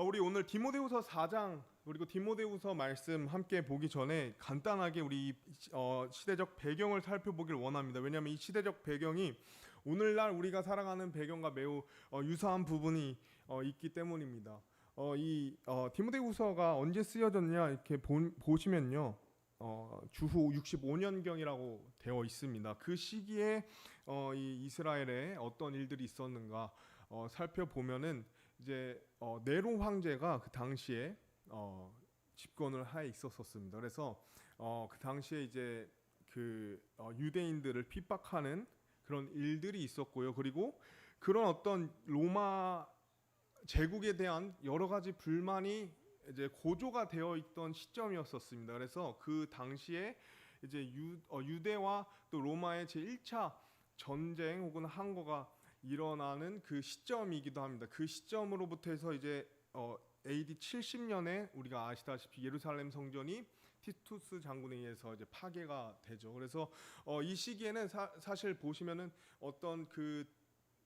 우리 오늘 디모데후서 4장 그리고 디모데후서 말씀 함께 보기 전에 간단하게 우리 시대적 배경을 살펴보길 원합니다. 왜냐하면 이 시대적 배경이 오늘날 우리가 살아가는 배경과 매우 유사한 부분이 있기 때문입니다. 이 디모데후서가 언제 쓰여졌냐 이렇게 보시면요. 주후 65년경이라고 되어 있습니다. 그 시기에 이 이스라엘에 어떤 일들이 있었는가 살펴보면은 이제 네로 황제가 그 당시에 집권을 하에 있었습니다. 그래서 그 당시에 이제 그 유대인들을 핍박하는 그런 일들이 있었고요. 그리고 그런 어떤 로마 제국에 대한 여러 가지 불만이 이제 고조가 되어 있던 시점이었었습니다. 그래서 그 당시에 이제 유대와 또 로마의 제1차 전쟁 혹은 항거가 일어나는 그 시점이기도 합니다. 그 시점으로부터 해서 이제 AD 70년에 우리가 아시다시피 예루살렘 성전이 티투스 장군에 의해서 이제 파괴가 되죠. 그래서 이 시기에는 사실 보시면은 어떤 그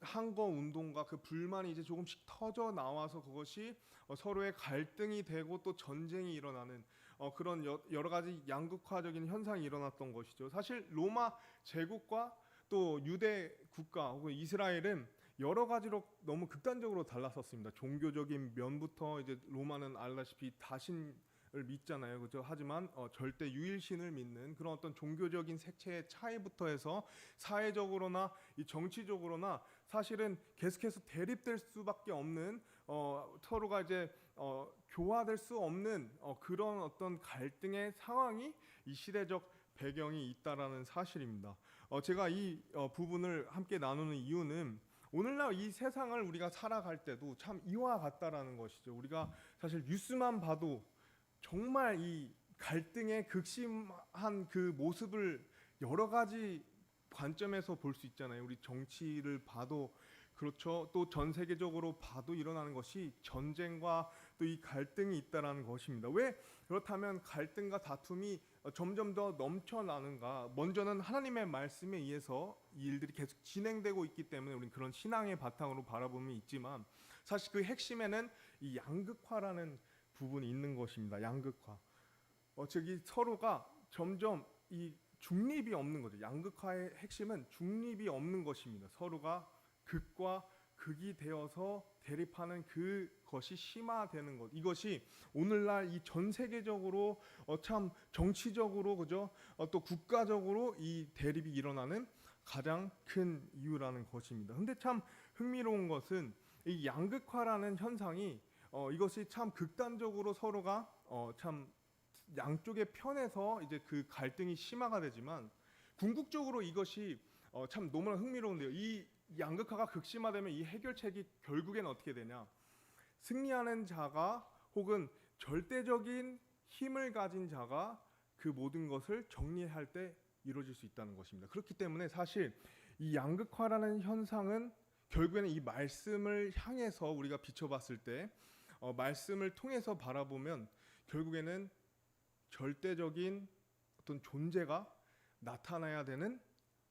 항거 운동과 그 불만이 이제 조금씩 터져 나와서 그것이 서로의 갈등이 되고 또 전쟁이 일어나는 그런 여러 가지 양극화적인 현상이 일어났던 것이죠. 사실 로마 제국과 또 유대 국가 혹은 이스라엘은 여러 가지로 너무 극단적으로 달랐었습니다. 종교적인 면부터 이제 로마는 알다시피 다신을 믿잖아요, 그렇죠? 하지만 절대 유일신을 믿는 그런 어떤 종교적인 색채의 차이부터 해서 사회적으로나 이 정치적으로나 사실은 계속해서 대립될 수밖에 없는 서로가 이제 교화될 수 없는 그런 어떤 갈등의 상황이 이 시대적 배경이 있다라는 사실입니다. 제가 이 부분을 함께 나누는 이유는 오늘날 이 세상을 우리가 살아갈 때도 참 이와 같다라는 것이죠. 우리가 사실 뉴스만 봐도 정말 이 갈등의 극심한 그 모습을 여러 가지 관점에서 볼 수 있잖아요. 우리 정치를 봐도 그렇죠. 또 전 세계적으로 봐도 일어나는 것이 전쟁과 또 이 갈등이 있다라는 것입니다. 왜 그렇다면 갈등과 다툼이 점점 더 넘쳐나는가? 먼저는 하나님의 말씀에 의해서 이 일들이 계속 진행되고 있기 때문에 우리는 그런 신앙의 바탕으로 바라보면 있지만 사실 그 핵심에는 이 양극화라는 부분이 있는 것입니다. 양극화. 즉 이 서로가 점점 이 중립이 없는 거죠. 양극화의 핵심은 중립이 없는 것입니다. 서로가 극과 극이 되어서 대립하는 그것이 심화되는 것. 이것이 오늘날 이 전 세계적으로 참 정치적으로 그죠? 또 국가적으로 이 대립이 일어나는 가장 큰 이유라는 것입니다. 근데 참 흥미로운 것은 이 양극화라는 현상이 이것이 참 극단적으로 서로가 참 양쪽의 편에서 이제 그 갈등이 심화가 되지만 궁극적으로 이것이 참 너무나 흥미로운데요. 이 양극화가 극심화되면 이 해결책이 결국엔 어떻게 되냐? 승리하는 자가 혹은 절대적인 힘을 가진 자가 그 모든 것을 정리할 때 이루어질 수 있다는 것입니다. 그렇기 때문에 사실 이 양극화라는 현상은 결국에는 이 말씀을 향해서 우리가 비춰봤을 때 말씀을 통해서 바라보면 결국에는 절대적인 어떤 존재가 나타나야 되는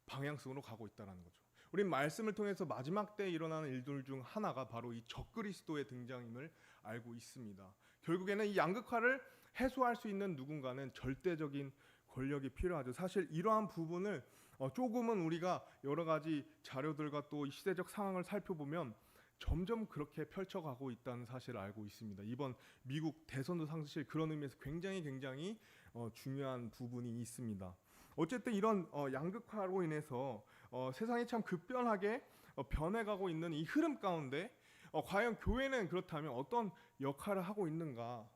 방향성으로 가고 있다는 거죠. 우린 말씀을 통해서 마지막 때에 일어나는 일들 중 하나가 바로 이 적그리스도의 등장임을 알고 있습니다. 결국에는 이 양극화를 해소할 수 있는 누군가는 절대적인 권력이 필요하죠. 사실 이러한 부분을 조금은 우리가 여러 가지 자료들과 또 이 시대적 상황을 살펴보면 점점 그렇게 펼쳐가고 있다는 사실을 알고 있습니다. 이번 미국 대선도 사실 그런 의미에서 굉장히 중요한 부분이 있습니다. 어쨌든 이런 양극화로 인해서 세상이 참 급변하게 변해가고 있는 이 흐름 가운데 과연 교회는 그렇다면 어떤 역할을 하고 있는가?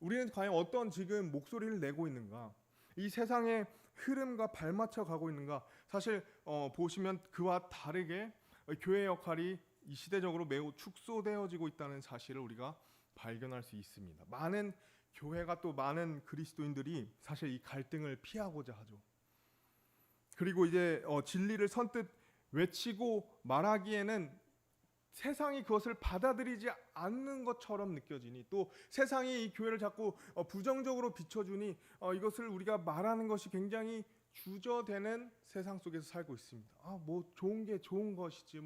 우리는 과연 어떤 지금 목소리를 내고 있는가? 이 세상의 흐름과 발맞춰 가고 있는가? 사실 보시면 그와 다르게 교회의 역할이 이 시대적으로 매우 축소되어지고 있다는 사실을 우리가 발견할 수 있습니다. 많은 교회가 또 많은 그리스도인들이 사실 이 갈등을 피하고자 하죠. 그리고 이제 진리를 선뜻 외치고 말하기에는 세상이 그것을 받아들이지 않는 것처럼 느껴지니 또 세상이 이 교회를 자꾸 부정적으로 비춰주니 이것을 우리가 말하는 것이 굉장히 주저되는 세상 속에서 살고 있습니다. 뭐 좋은 게 좋은 것이지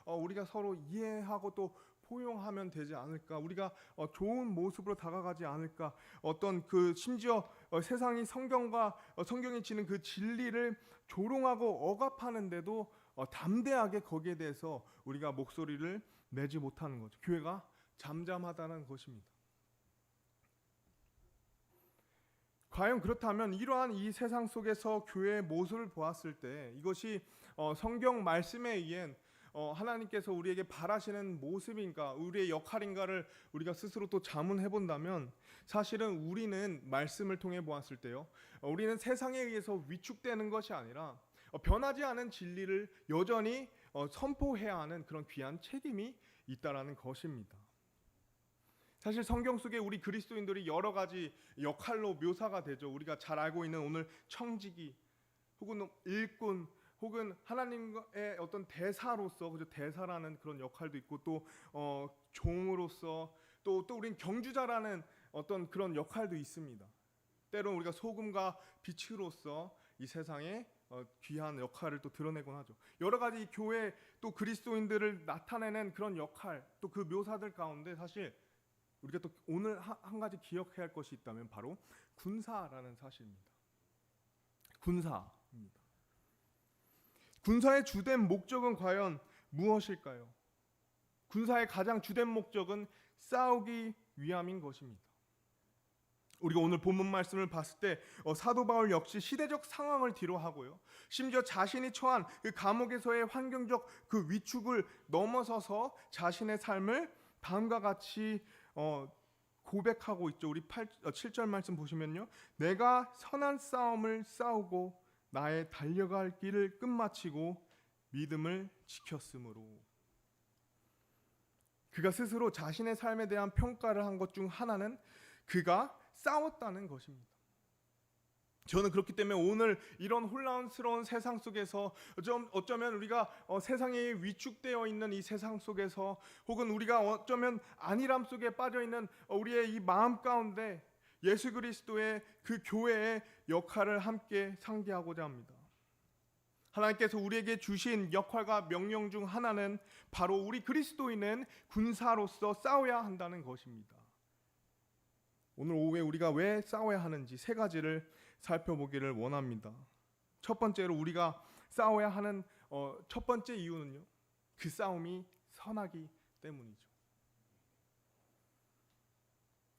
우리가 서로 이해하고 또 포용하면 되지 않을까? 우리가 좋은 모습으로 다가가지 않을까? 어떤 그 심지어 세상이 성경이 지는 그 진리를 조롱하고 억압하는데도 담대하게 거기에 대해서 우리가 목소리를 내지 못하는 거죠. 교회가 잠잠하다는 것입니다. 과연 그렇다면 이러한 이 세상 속에서 교회의 모습을 보았을 때 이것이 성경 말씀에 의한 하나님께서 우리에게 바라시는 모습인가, 우리의 역할인가를 우리가 스스로 또 자문해 본다면, 사실은 우리는 말씀을 통해 보았을 때요, 우리는 세상에 의해서 위축되는 것이 아니라 변하지 않은 진리를 여전히 선포해야 하는 그런 귀한 책임이 있다라는 것입니다. 사실 성경 속에 우리 그리스도인들이 여러 가지 역할로 묘사가 되죠. 우리가 잘 알고 있는 오늘 청지기, 혹은 일꾼, 혹은 하나님의 어떤 대사로서, 그죠? 대사라는 그런 역할도 있고, 또 종으로서, 또 우린 경주자라는 어떤 그런 역할도 있습니다. 때로는 우리가 소금과 빛으로서 이 세상에 귀한 역할을 또 드러내곤 하죠. 여러 가지 교회 또 그리스도인들을 나타내는 그런 역할, 또 그 묘사들 가운데 사실 우리가 또 오늘 한 가지 기억해야 할 것이 있다면 바로 군사라는 사실입니다. 군사입니다. 군사의 주된 목적은 과연 무엇일까요? 군사의 가장 주된 목적은 싸우기 위함인 것입니다. 우리가 오늘 본문 말씀을 봤을 때 사도 바울 역시 시대적 상황을 뒤로하고요, 심지어 자신이 처한 그 감옥에서의 환경적 그 위축을 넘어서서 자신의 삶을 다음과 같이 고백하고 있죠. 우리 7절 말씀 보시면요, 내가 선한 싸움을 싸우고 나의 달려갈 길을 끝마치고 믿음을 지켰으므로. 그가 스스로 자신의 삶에 대한 평가를 한 것 중 하나는 그가 싸웠다는 것입니다. 저는 그렇기 때문에 오늘 이런 혼란스러운 세상 속에서, 어쩌면 우리가 세상에 위축되어 있는 이 세상 속에서, 혹은 우리가 어쩌면 안일함 속에 빠져 있는 우리의 이 마음 가운데 예수 그리스도의 그 교회의 역할을 함께 상기하고자 합니다. 하나님께서 우리에게 주신 역할과 명령 중 하나는 바로 우리 그리스도인은 군사로서 싸워야 한다는 것입니다. 오늘 오후에 우리가 왜 싸워야 하는지 세 가지를 살펴보기를 원합니다. 첫 번째로 우리가 싸워야 하는 첫 번째 이유는요, 그 싸움이 선하기 때문이죠.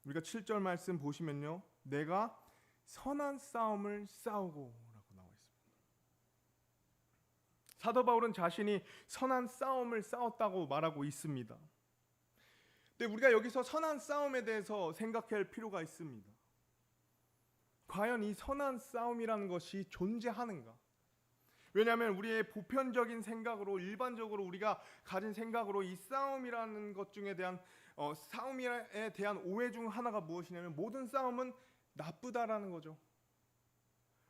우리가 7절 말씀 보시면요, 내가 선한 싸움을 싸우고 라고 나와 있습니다. 사도 바울은 자신이 선한 싸움을 싸웠다고 말하고 있습니다. 근데 우리가 여기서 선한 싸움에 대해서 생각할 필요가 있습니다. 과연 이 선한 싸움이라는 것이 존재하는가? 왜냐하면 우리의 보편적인 생각으로, 일반적으로 우리가 가진 생각으로 이 싸움이라는 것 중에 대한 싸움에 대한 오해 중 하나가 무엇이냐면 모든 싸움은 나쁘다라는 거죠.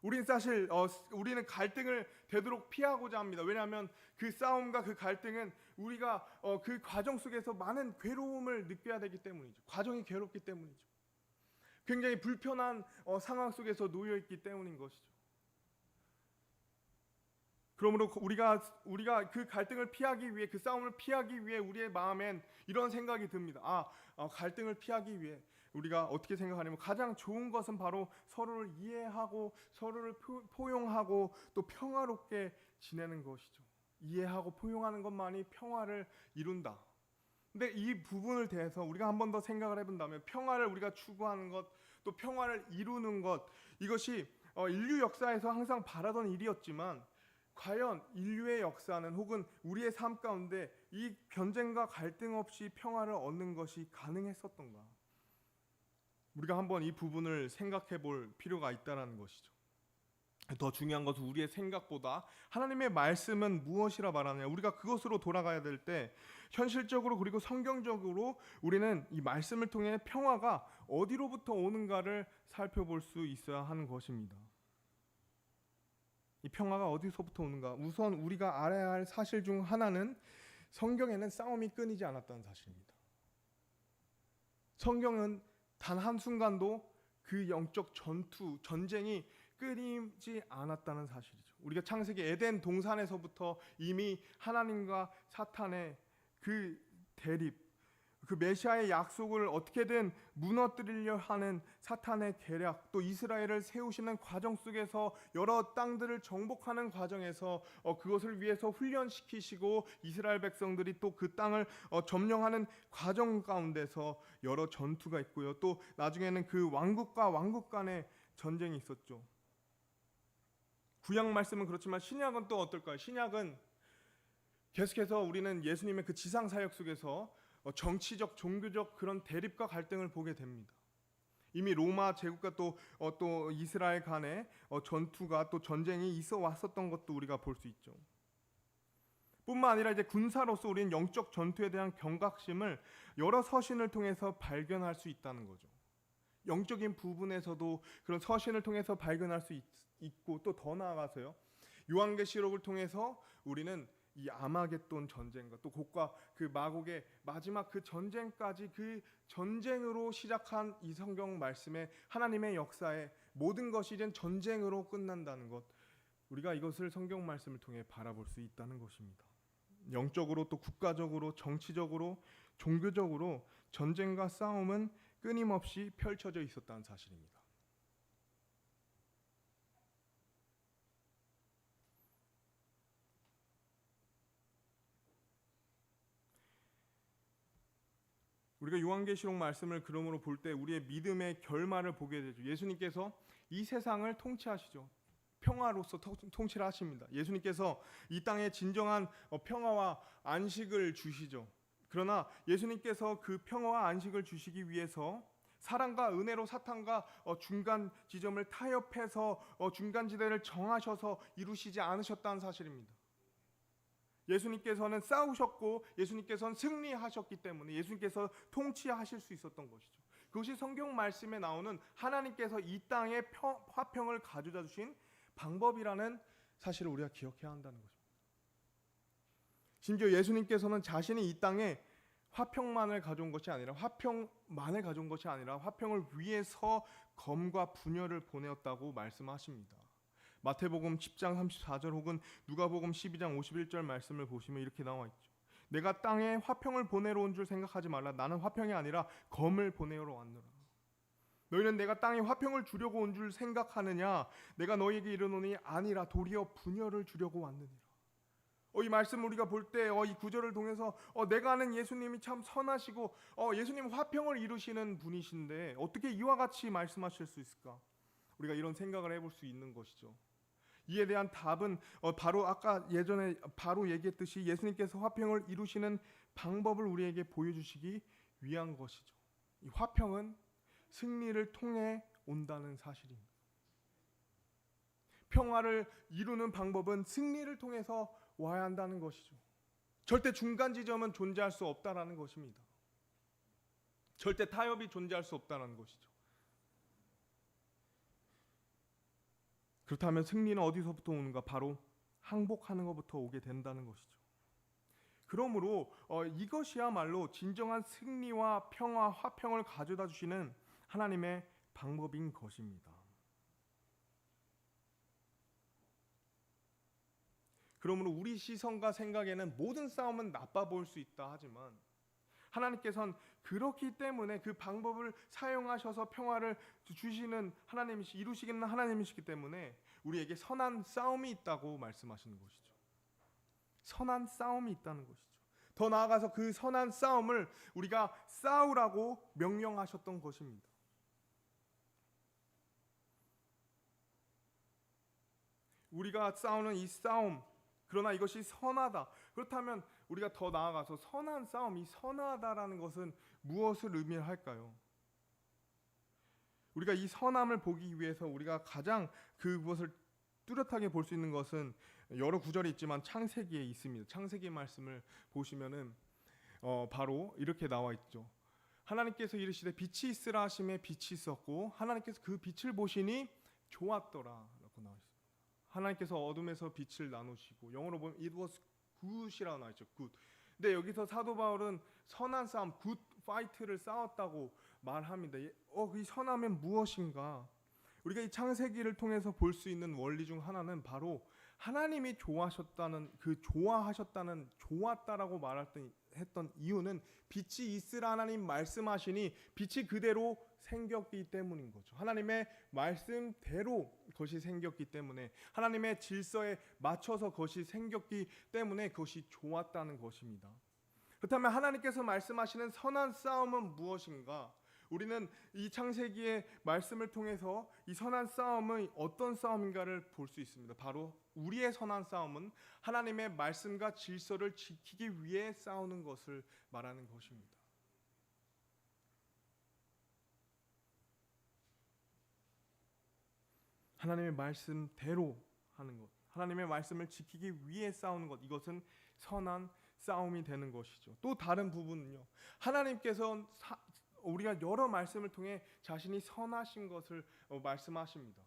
우리는 갈등을 되도록 피하고자 합니다. 왜냐하면 그 싸움과 그 갈등은 우리가 그 과정 속에서 많은 괴로움을 느껴야 되기 때문이죠. 과정이 괴롭기 때문이죠. 굉장히 불편한 상황 속에서 놓여 있기 때문인 것이죠. 그러므로 우리가 그 갈등을 피하기 위해, 그 싸움을 피하기 위해 우리의 마음엔 이런 생각이 듭니다. 갈등을 피하기 위해 우리가 어떻게 생각하냐면 가장 좋은 것은 바로 서로를 이해하고 서로를 포용하고 또 평화롭게 지내는 것이죠. 이해하고 포용하는 것만이 평화를 이룬다. 근데 이 부분을 대해서 우리가 한 번 더 생각을 해본다면, 평화를 우리가 추구하는 것, 또 평화를 이루는 것, 이것이 인류 역사에서 항상 바라던 일이었지만, 과연 인류의 역사는, 혹은 우리의 삶 가운데 이 변쟁과 갈등 없이 평화를 얻는 것이 가능했었던가? 우리가 한번 이 부분을 생각해 볼 필요가 있다는 것이죠. 더 중요한 것은 우리의 생각보다 하나님의 말씀은 무엇이라 말하느냐, 우리가 그것으로 돌아가야 될 때 현실적으로 그리고 성경적으로 우리는 이 말씀을 통해 평화가 어디로부터 오는가를 살펴볼 수 있어야 하는 것입니다. 이 평화가 어디서부터 오는가? 우선 우리가 알아야 할 사실 중 하나는 성경에는 싸움이 끊이지 않았다는 사실입니다. 성경은 단 한순간도 그 영적 전쟁이 끊이지 않았다는 사실이죠. 우리가 창세기 에덴 동산에서부터 이미 하나님과 사탄의 그 대립, 그 메시아의 약속을 어떻게든 무너뜨리려 하는 사탄의 계략, 또 이스라엘을 세우시는 과정 속에서 여러 땅들을 정복하는 과정에서 그것을 위해서 훈련시키시고 이스라엘 백성들이 또 그 땅을 점령하는 과정 가운데서 여러 전투가 있고요. 또 나중에는 그 왕국과 왕국 간의 전쟁이 있었죠. 구약 말씀은 그렇지만 신약은 또 어떨까요? 신약은 계속해서 우리는 예수님의 그 지상 사역 속에서 정치적, 종교적 그런 대립과 갈등을 보게 됩니다. 이미 로마 제국과 또 이스라엘 간의 전투가 또 전쟁이 있어 왔었던 것도 우리가 볼 수 있죠. 뿐만 아니라 이제 군사로서 우리는 영적 전투에 대한 경각심을 여러 서신을 통해서 발견할 수 있다는 거죠. 영적인 부분에서도 그런 서신을 통해서 발견할 수 있고 또 더 나아가서요. 요한계시록을 통해서 우리는 이 아마겟돈 전쟁과 또 곧과 그 마곡의 마지막 그 전쟁까지 그 전쟁으로 시작한 이 성경 말씀에 하나님의 역사에 모든 것이 이젠 전쟁으로 끝난다는 것, 우리가 이것을 성경 말씀을 통해 바라볼 수 있다는 것입니다. 영적으로 또 국가적으로 정치적으로 종교적으로 전쟁과 싸움은 끊임없이 펼쳐져 있었다는 사실입니다. 우리가 요한계시록 말씀을 그러므로 볼 때 우리의 믿음의 결말을 보게 되죠. 예수님께서 이 세상을 통치하시죠. 평화로서 통치를 하십니다. 예수님께서 이 땅에 진정한 평화와 안식을 주시죠. 그러나 예수님께서 그 평화와 안식을 주시기 위해서 사랑과 은혜로 사탄과 중간 지점을 타협해서 중간지대를 정하셔서 이루시지 않으셨다는 사실입니다. 예수님께서는 싸우셨고 예수님께서는 승리하셨기 때문에 예수님께서 통치하실 수 있었던 것이죠. 그것이 성경 말씀에 나오는 하나님께서 이 땅에 화평을 가져다 주신 방법이라는 사실을 우리가 기억해야 한다는 것입니다. 심지어 예수님께서는 자신이 이 땅에 화평만을 가져온 것이 아니라 화평을 위해서 검과 분열을 보내었다고 말씀하십니다. 마태복음 10장 34절 혹은 누가복음 12장 51절 말씀을 보시면 이렇게 나와 있죠. 내가 땅에 화평을 보내러 온 줄 생각하지 말라. 나는 화평이 아니라 검을 보내러 왔노라. 너희는 내가 땅에 화평을 주려고 온 줄 생각하느냐? 내가 너희에게 이르노니 아니라 도리어 분열을 주려고 왔느니라. 이 말씀 우리가 볼 때 이 구절을 통해서 내가 아는 예수님이 참 선하시고 예수님 화평을 이루시는 분이신데 어떻게 이와 같이 말씀하실 수 있을까? 우리가 이런 생각을 해볼 수 있는 것이죠. 이에 대한 답은 바로 아까 예전에 바로 얘기했듯이 예수님께서 화평을 이루시는 방법을 우리에게 보여주시기 위한 것이죠. 이 화평은 승리를 통해 온다는 사실입니다. 평화를 이루는 방법은 승리를 통해서 와야 한다는 것이죠. 절대 중간 지점은 존재할 수 없다라는 것입니다. 절대 타협이 존재할 수 없다는 것이죠. 그렇다면 승리는 어디서부터 오는가? 바로 항복하는 것부터 오게 된다는 것이죠. 그러므로 이것이야말로 진정한 승리와 평화, 화평을 가져다 주시는 하나님의 방법인 것입니다. 그러므로 우리 시선과 생각에는 모든 싸움은 나빠 보일 수 있다 하지만 하나님께서는 그렇기 때문에 그 방법을 사용하셔서 평화를 주시는 이루시는 하나님이시기 때문에 우리에게 선한 싸움이 있다고 말씀하시는 것이죠. 선한 싸움이 있다는 것이죠. 더 나아가서 그 선한 싸움을 우리가 싸우라고 명령하셨던 것입니다. 우리가 싸우는 이 싸움, 그러나 이것이 선하다. 그렇다면 우리가 더 나아가서 선한 싸움, 이 선하다라는 것은 무엇을 의미할까요? 우리가 이 선함을 보기 위해서 우리가 가장 그것을 뚜렷하게 볼 수 있는 것은 여러 구절이 있지만 창세기에 있습니다. 창세기 말씀을 보시면은 바로 이렇게 나와 있죠. 하나님께서 이르시되 빛이 있으라 하심에 빛이 있었고 하나님께서 그 빛을 보시니 좋았더라라고 나와 있습니다. 하나님께서 어둠에서 빛을 나누시고 영어로 보면 it was good이라고 나와 있죠. good. 근데 여기서 사도 바울은 선한 싸움, good fight를 싸웠다고 말합니다. 이 선함은 무엇인가? 우리가 이 창세기를 통해서 볼 수 있는 원리 중 하나는 바로 하나님이 좋아하셨다는 좋았다라고 했던 이유는 빛이 있으라 하나님 말씀하시니 빛이 그대로 생겼기 때문인 거죠. 하나님의 말씀대로 그것이 생겼기 때문에, 하나님의 질서에 맞춰서 그것이 생겼기 때문에 그것이 좋았다는 것입니다. 그렇다면 하나님께서 말씀하시는 선한 싸움은 무엇인가? 우리는 이 창세기의 말씀을 통해서 이 선한 싸움의 어떤 싸움인가를 볼 수 있습니다. 바로 우리의 선한 싸움은 하나님의 말씀과 질서를 지키기 위해 싸우는 것을 말하는 것입니다. 하나님의 말씀대로 하는 것, 하나님의 말씀을 지키기 위해 싸우는 것, 이것은 선한 싸움이 되는 것이죠. 또 다른 부분은요, 하나님께서 우리가 여러 말씀을 통해 자신이 선하신 것을 말씀하십니다.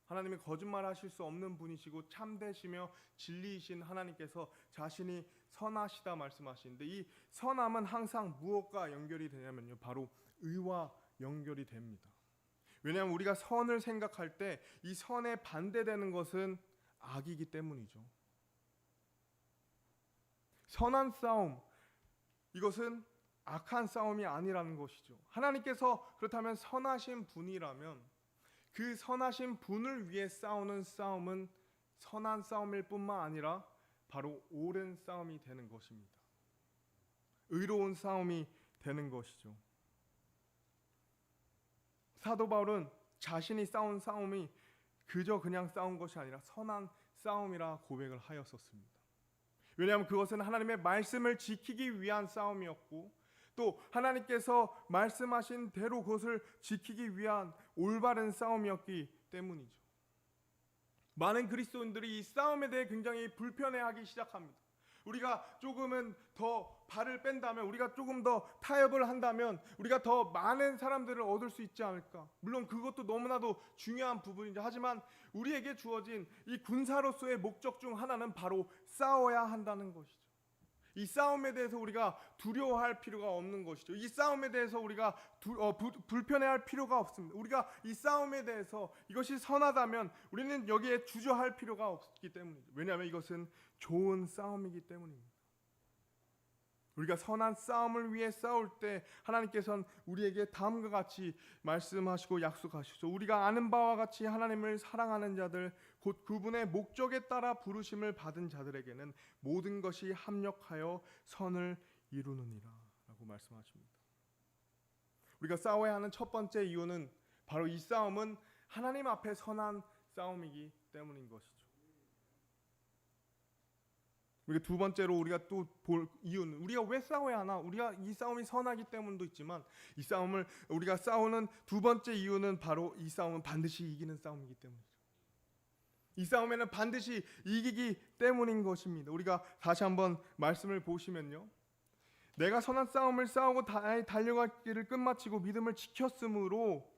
하나님이 거짓말하실 수 없는 분이시고 참되시며 진리이신 하나님께서 자신이 선하시다 말씀하시는데, 이 선함은 항상 무엇과 연결이 되냐면요, 바로 의와 연결이 됩니다. 왜냐하면 우리가 선을 생각할 때 이 선에 반대되는 것은 악이기 때문이죠. 선한 싸움, 이것은 악한 싸움이 아니라는 것이죠. 하나님께서 그렇다면 선하신 분이라면 그 선하신 분을 위해 싸우는 싸움은 선한 싸움일 뿐만 아니라 바로 옳은 싸움이 되는 것입니다. 의로운 싸움이 되는 것이죠. 사도 바울은 자신이 싸운 싸움이 그저 그냥 싸운 것이 아니라 선한 싸움이라 고백을 하였었습니다. 왜냐하면 그것은 하나님의 말씀을 지키기 위한 싸움이었고, 또 하나님께서 말씀하신 대로 그것을 지키기 위한 올바른 싸움이었기 때문이죠. 많은 그리스도인들이 이 싸움에 대해 굉장히 불편해하기 시작합니다. 우리가 조금은 더 발을 뺀다면, 우리가 조금 더 타협을 한다면 우리가 더 많은 사람들을 얻을 수 있지 않을까. 물론 그것도 너무나도 중요한 부분이죠. 하지만 우리에게 주어진 이 군사로서의 목적 중 하나는 바로 싸워야 한다는 것이죠. 이 싸움에 대해서 우리가 두려워할 필요가 없는 것이죠. 이 싸움에 대해서 우리가 불편해할 필요가 없습니다. 우리가 이 싸움에 대해서 이것이 선하다면 우리는 여기에 주저할 필요가 없기 때문이죠. 왜냐하면 이것은 좋은 싸움이기 때문입니다. 우리가 선한 싸움을 위해 싸울 때 하나님께서는 우리에게 다음과 같이 말씀하시고 약속하시죠. 우리가 아는 바와 같이 하나님을 사랑하는 자들, 곧 그분의 목적에 따라 부르심을 받은 자들에게는 모든 것이 합력하여 선을 이루느니라 라고 말씀하십니다. 우리가 싸워야 하는 첫 번째 이유는 바로 이 싸움은 하나님 앞에 선한 싸움이기 때문인 것이죠. 우리가 두 번째로 우리가 또 볼 이유는, 우리가 왜 싸워야 하나? 우리가 이 싸움이 선하기 때문도 있지만, 이 싸움을 우리가 싸우는 두 번째 이유는 바로 이 싸움은 반드시 이기는 싸움이기 때문이죠. 이 싸움에는 반드시 이기기 때문인 것입니다. 우리가 다시 한번 말씀을 보시면요, 내가 선한 싸움을 싸우고 달려갈 길을 끝마치고 믿음을 지켰으므로,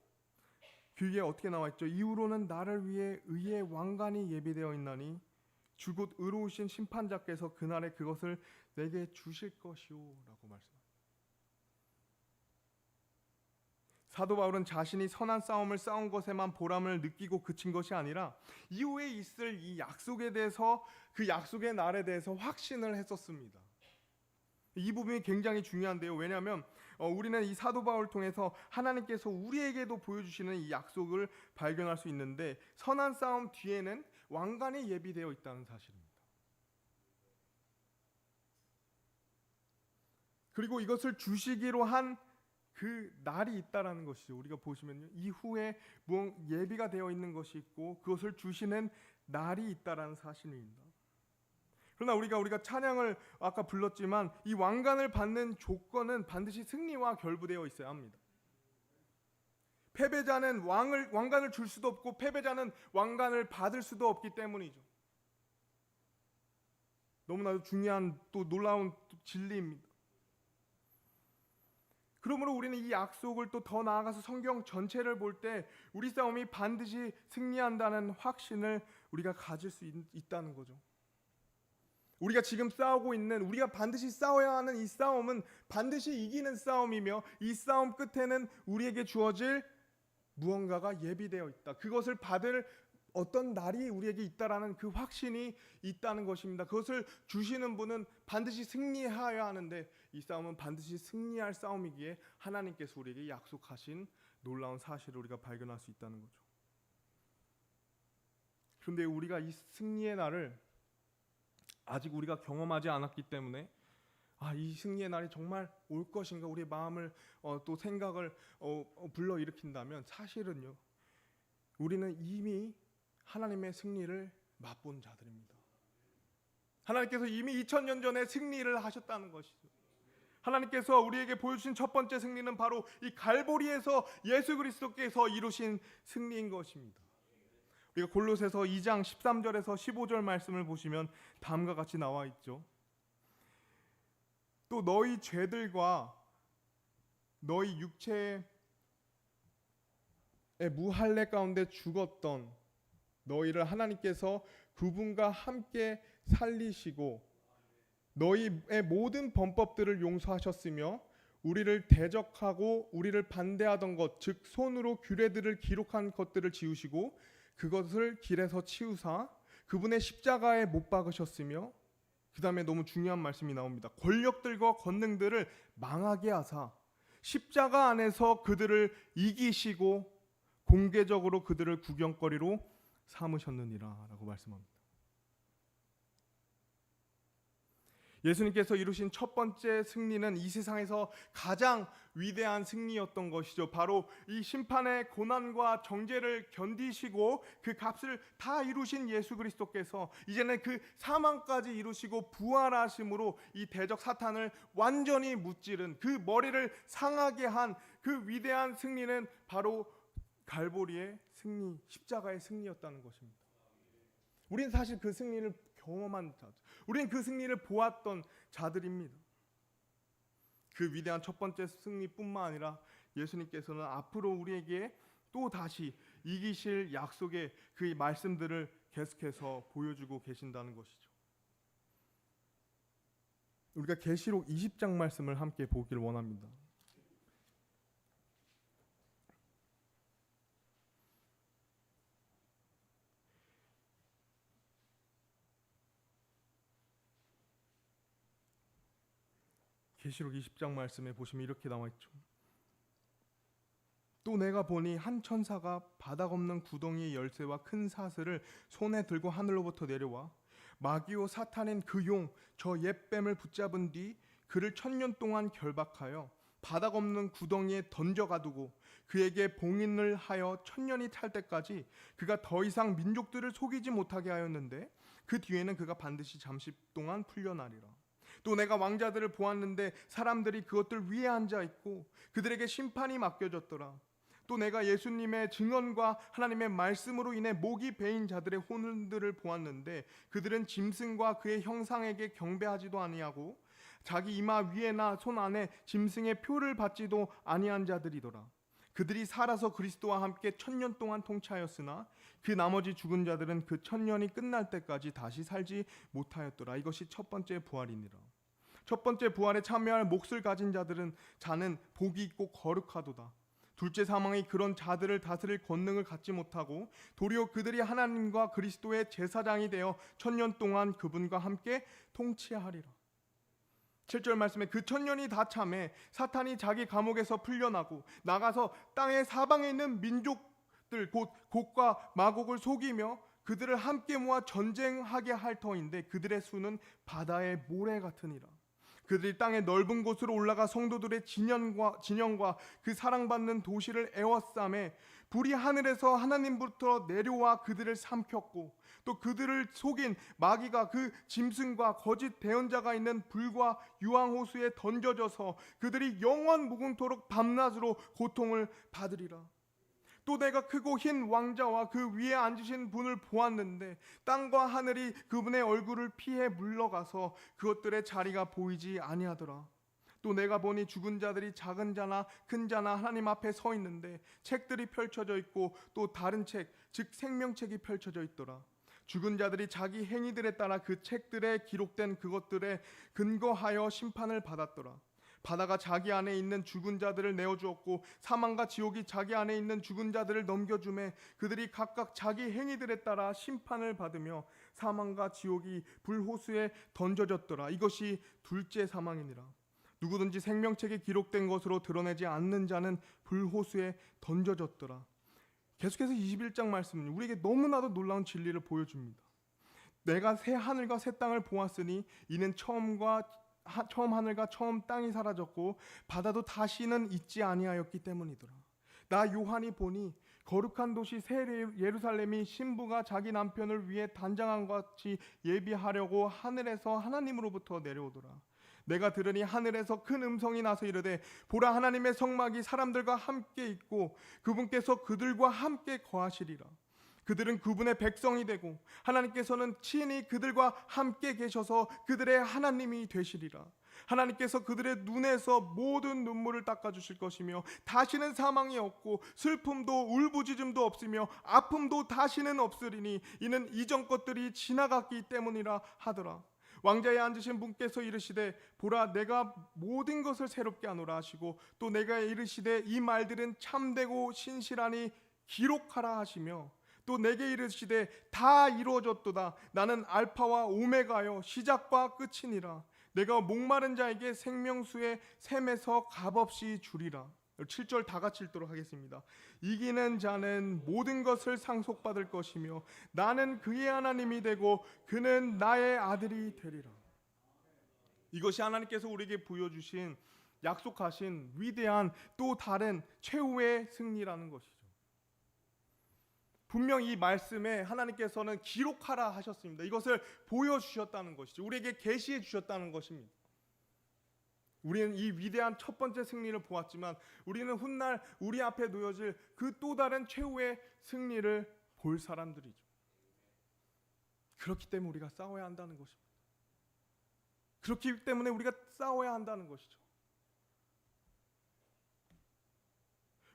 그게 어떻게 나와 있죠? 이후로는 나를 위해 의의 왕관이 예비되어 있나니 주 곧 의로우신 심판자께서 그날에 그것을 내게 주실 것이오 라고 말씀합니다. 사도 바울은 자신이 선한 싸움을 싸운 것에만 보람을 느끼고 그친 것이 아니라 이후에 있을 이 약속에 대해서, 그 약속의 날에 대해서 확신을 했었습니다. 이 부분이 굉장히 중요한데요. 왜냐하면 우리는 이 사도 바울을 통해서 하나님께서 우리에게도 보여주시는 이 약속을 발견할 수 있는데, 선한 싸움 뒤에는 왕관이 예비되어 있다는 사실입니다. 그리고 이것을 주시기로 한 그 날이 있다라는 것이죠. 우리가 보시면요, 이후에 예비가 되어 있는 것이 있고 그것을 주시는 날이 있다라는 사실입니다. 그러나 우리가 찬양을 아까 불렀지만 이 왕관을 받는 조건은 반드시 승리와 결부되어 있어야 합니다. 패배자는 왕관을 줄 수도 없고 패배자는 왕관을 받을 수도 없기 때문이죠. 너무나도 중요한 또 놀라운 진리입니다. 그러므로 우리는 이 약속을 또 더 나아가서 성경 전체를 볼 때 우리 싸움이 반드시 승리한다는 확신을 우리가 가질 수 있다는 거죠. 우리가 지금 싸우고 있는, 우리가 반드시 싸워야 하는 이 싸움은 반드시 이기는 싸움이며, 이 싸움 끝에는 우리에게 주어질 무언가가 예비되어 있다. 그것을 받을 어떤 날이 우리에게 있다라는 그 확신이 있다는 것입니다. 그것을 주시는 분은 반드시 승리하여야 하는데 이 싸움은 반드시 승리할 싸움이기에 하나님께서 우리에게 약속하신 놀라운 사실을 우리가 발견할 수 있다는 거죠. 그런데 우리가 이 승리의 날을 아직 우리가 경험하지 않았기 때문에 이 승리의 날이 정말 올 것인가 우리의 마음을 또 생각을 불러일으킨다면 사실은요, 우리는 이미 하나님의 승리를 맛본 자들입니다. 하나님께서 이미 2000년 전에 승리를 하셨다는 것이죠. 하나님께서 우리에게 보여주신 첫 번째 승리는 바로 이 갈보리에서 예수 그리스도께서 이루신 승리인 것입니다. 우리가 골로새서 2장 13절에서 15절 말씀을 보시면 다음과 같이 나와 있죠. 또 너희 죄들과 너희 육체의 무할례 가운데 죽었던 너희를 하나님께서 그분과 함께 살리시고 너희의 모든 범법들을 용서하셨으며 우리를 대적하고 우리를 반대하던 것, 즉 손으로 규례들을 기록한 것들을 지우시고 그것을 길에서 치우사 그분의 십자가에 못 박으셨으며, 그 다음에 너무 중요한 말씀이 나옵니다. 권력들과 권능들을 망하게 하사 십자가 안에서 그들을 이기시고 공개적으로 그들을 구경거리로 삼으셨느니라 라고 말씀합니다. 예수님께서 이루신 첫 번째 승리는 이 세상에서 가장 위대한 승리였던 것이죠. 바로 이 심판의 고난과 정죄를 견디시고 그 값을 다 이루신 예수 그리스도께서 이제는 그 사망까지 이루시고 부활하심으로 이 대적 사탄을 완전히 무찌른, 그 머리를 상하게 한 그 위대한 승리는 바로 갈보리의 승리, 십자가의 승리였다는 것입니다. 우리는 사실 그 승리를 경험한 자들, 우리는 그 승리를 보았던 자들입니다. 그 위대한 첫 번째 승리뿐만 아니라 예수님께서는 앞으로 우리에게 또 다시 이기실 약속의 그 말씀들을 계속해서 보여주고 계신다는 것이죠. 우리가 계시록 20장 말씀을 함께 보길 원합니다. 계시록 20장 말씀에 보시면 이렇게 나와 있죠. 또 내가 보니 한 천사가 바닥 없는 구덩이의 열쇠와 큰 사슬을 손에 들고 하늘로부터 내려와 마귀요 사탄인 그 용 저 옛뱀을 붙잡은 뒤 그를 1000년 동안 결박하여 바닥 없는 구덩이에 던져가두고 그에게 봉인을 하여 1000년이 찰 때까지 그가 더 이상 민족들을 속이지 못하게 하였는데 그 뒤에는 그가 반드시 잠시 동안 풀려나리라. 또 내가 왕자들을 보았는데 사람들이 그것들 위에 앉아 있고 그들에게 심판이 맡겨졌더라. 또 내가 예수님의 증언과 하나님의 말씀으로 인해 목이 베인 자들의 혼들을 보았는데 그들은 짐승과 그의 형상에게 경배하지도 아니하고 자기 이마 위에나 손 안에 짐승의 표를 받지도 아니한 자들이더라. 그들이 살아서 그리스도와 함께 1000년 동안 통치하였으나 그 나머지 죽은 자들은 그 1000년이 끝날 때까지 다시 살지 못하였더라. 이것이 첫 번째 부활이니라. 첫 번째 부활에 참여할 몫을 가진 자는 복이 있고 거룩하도다. 둘째 사망이 그런 자들을 다스릴 권능을 갖지 못하고 도리어 그들이 하나님과 그리스도의 제사장이 되어 1000년 동안 그분과 함께 통치하리라. 7절 말씀에 그 1000년이 다 참에 사탄이 자기 감옥에서 풀려나고 나가서 땅의 사방에 있는 민족들 곧 곡과 마곡을 속이며 그들을 함께 모아 전쟁하게 할 터인데 그들의 수는 바다의 모래 같으니라. 그들이 땅의 넓은 곳으로 올라가 성도들의 진영과 그 사랑받는 도시를 에워싸매 불이 하늘에서 하나님부터 내려와 그들을 삼켰고 또 그들을 속인 마귀가 그 짐승과 거짓 대언자가 있는 불과 유황호수에 던져져서 그들이 영원 무궁토록 밤낮으로 고통을 받으리라. 또 내가 크고 흰 왕자와 그 위에 앉으신 분을 보았는데 땅과 하늘이 그분의 얼굴을 피해 물러가서 그것들의 자리가 보이지 아니하더라. 또 내가 보니 죽은 자들이 작은 자나 큰 자나 하나님 앞에 서 있는데 책들이 펼쳐져 있고 또 다른 책, 즉 생명책이 펼쳐져 있더라. 죽은 자들이 자기 행위들에 따라 그 책들에 기록된 그것들에 근거하여 심판을 받았더라. 바다가 자기 안에 있는 죽은 자들을 내어주었고 사망과 지옥이 자기 안에 있는 죽은 자들을 넘겨주매 그들이 각각 자기 행위들에 따라 심판을 받으며 사망과 지옥이 불호수에 던져졌더라. 이것이 둘째 사망이니라. 누구든지 생명책에 기록된 것으로 드러내지 않는 자는 불호수에 던져졌더라. 계속해서 21장 말씀은 우리에게 너무나도 놀라운 진리를 보여줍니다. 내가 새 하늘과 새 땅을 보았으니 이는 처음 하늘과 처음 땅이 사라졌고 바다도 다시는 있지 아니하였기 때문이더라. 나 요한이 보니 거룩한 도시 새 예루살렘이 신부가 자기 남편을 위해 단장한 것 같이 예비하려고 하늘에서 하나님으로부터 내려오더라. 내가 들으니 하늘에서 큰 음성이 나서 이르되 보라, 하나님의 성막이 사람들과 함께 있고 그분께서 그들과 함께 거하시리라. 그들은 그분의 백성이 되고 하나님께서는 친히 그들과 함께 계셔서 그들의 하나님이 되시리라. 하나님께서 그들의 눈에서 모든 눈물을 닦아주실 것이며 다시는 사망이 없고 슬픔도 울부짖음도 없으며 아픔도 다시는 없으리니 이는 이전 것들이 지나갔기 때문이라 하더라. 왕자에 앉으신 분께서 이르시되 보라, 내가 모든 것을 새롭게 하노라 하시고 또 내가 이르시되 이 말들은 참되고 신실하니 기록하라 하시며 또 내게 이르시되 다 이루어졌도다. 나는 알파와 오메가요 시작과 끝이니라. 내가 목마른 자에게 생명수의 샘에서 값없이 주리라. 7절 다 같이 읽도록 하겠습니다. 이기는 자는 모든 것을 상속받을 것이며 나는 그의 하나님이 되고 그는 나의 아들이 되리라. 이것이 하나님께서 우리에게 보여주신 약속하신 위대한 또 다른 최후의 승리라는 것이죠. 분명 이 말씀에 하나님께서는 기록하라 하셨습니다. 이것을 보여주셨다는 것이죠. 우리에게 계시해 주셨다는 것입니다. 우리는 이 위대한 첫 번째 승리를 보았지만 우리는 훗날 우리 앞에 놓여질 그 또 다른 최후의 승리를 볼 사람들이죠. 그렇기 때문에 우리가 싸워야 한다는 것입니다. 그렇기 때문에 우리가 싸워야 한다는 것이죠.